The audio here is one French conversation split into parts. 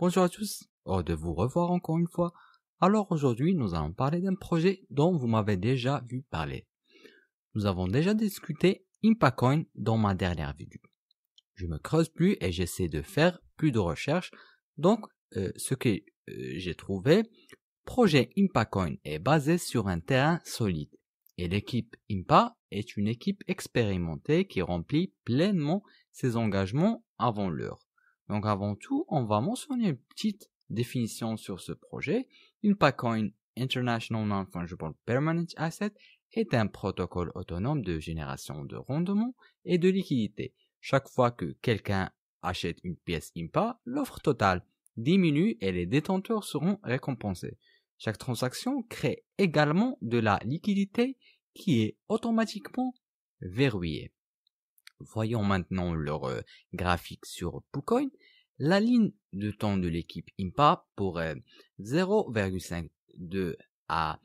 Bonjour à tous, heureux de vous revoir encore une fois. Alors aujourd'hui, nous allons parler d'un projet dont vous m'avez déjà vu parler. Nous avons déjà discuté ImpaCoin dans ma dernière vidéo. Je me creuse plus et j'essaie de faire plus de recherches. Donc, ce que j'ai trouvé, projet ImpaCoin est basé sur un terrain solide. Et l'équipe Impa est une équipe expérimentée qui remplit pleinement ses engagements avant l'heure. Donc avant tout, on va mentionner une petite définition sur ce projet. ImpaCoin International Non-Fungible Permanent Asset est un protocole autonome de génération de rendement et de liquidité. Chaque fois que quelqu'un achète une pièce IMPA, l'offre totale diminue et les détenteurs seront récompensés. Chaque transaction crée également de la liquidité qui est automatiquement verrouillée. Voyons maintenant leur graphique sur PooCoin. La ligne de temps de l'équipe IMPA pour 0,52 à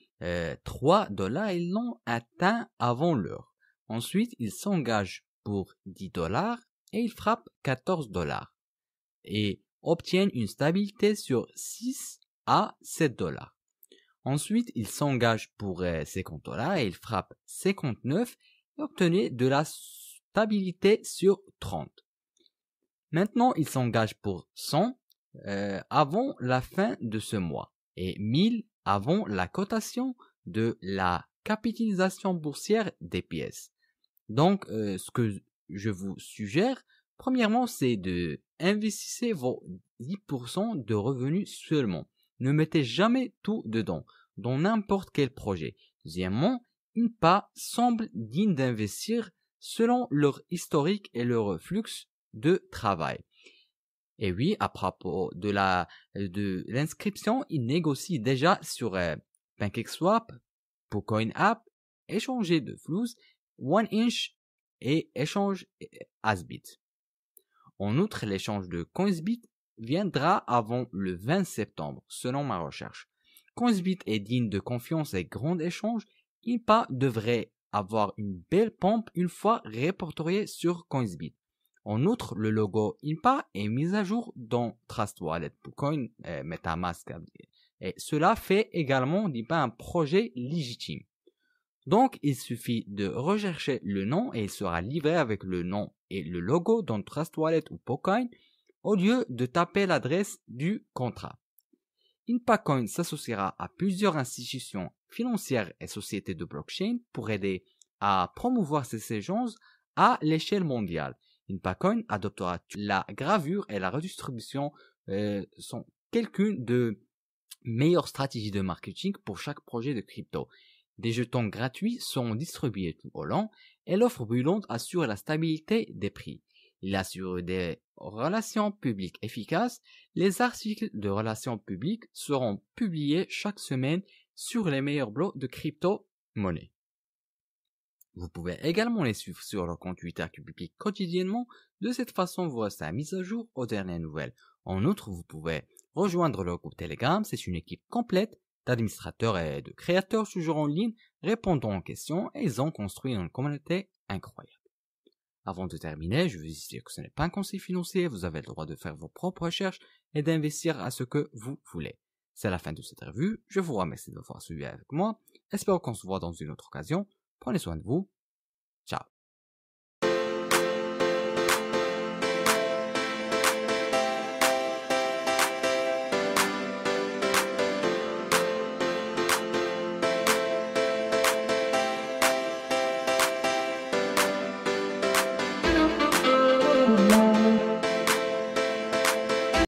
3 $, ils l'ont atteint avant l'heure. Ensuite, ils s'engagent pour 10 $ et ils frappent 14 $ et obtiennent une stabilité sur 6 à 7 $. Ensuite, ils s'engagent pour 50 $ et ils frappent 59 et obtiennent de la stabilité sur 30. Maintenant, ils s'engagent pour 100 avant la fin de ce mois et 1000 avant la cotation de la capitalisation boursière des pièces. Donc, ce que je vous suggère, premièrement, c'est de investissez vos 10% de revenus seulement. Ne mettez jamais tout dedans, dans n'importe quel projet. Deuxièmement, IMPA semble digne d'investir selon leur historique et leur flux de travail. Et oui, à propos de l'inscription, ils négocient déjà sur PancakeSwap, PooCoin App, échanger de flux, OneInch et échange Asbit. En outre, l'échange de Coinsbit viendra avant le 20 septembre, selon ma recherche. Coinsbit est digne de confiance et grand échange. IMPA devrait avoir une belle pompe une fois répertorié sur Coinsbit. En outre, le logo IMPA est mis à jour dans Trust Wallet, PooCoin, MetaMask. Et cela fait également d'IMPA un projet légitime. Donc, il suffit de rechercher le nom et il sera livré avec le nom et le logo dans Trust Wallet ou PooCoin au lieu de taper l'adresse du contrat. ImpaCoin s'associera à plusieurs institutions financières et sociétés de blockchain pour aider à promouvoir ces échanges à l'échelle mondiale. ImpaCoin adoptera la gravure et la redistribution sont quelques-unes de meilleures stratégies de marketing pour chaque projet de crypto. Des jetons gratuits sont distribués tout au long et l'offre brûlante assure la stabilité des prix. Il assure des relations publiques efficaces. Les articles de relations publiques seront publiés chaque semaine sur les meilleurs blogs de crypto-monnaie. Vous pouvez également les suivre sur leur compte Twitter qui publie quotidiennement. De cette façon, vous restez à mise à jour aux dernières nouvelles. En outre, vous pouvez rejoindre leur groupe Telegram. C'est une équipe complète d'administrateurs et de créateurs toujours en ligne, répondant aux questions et ils ont construit une communauté incroyable. Avant de terminer, je veux dire que ce n'est pas un conseil financier, vous avez le droit de faire vos propres recherches et d'investir à ce que vous voulez. C'est la fin de cette revue, je vous remercie de m'avoir suivi avec moi, espère qu'on se voit dans une autre occasion, prenez soin de vous, ciao.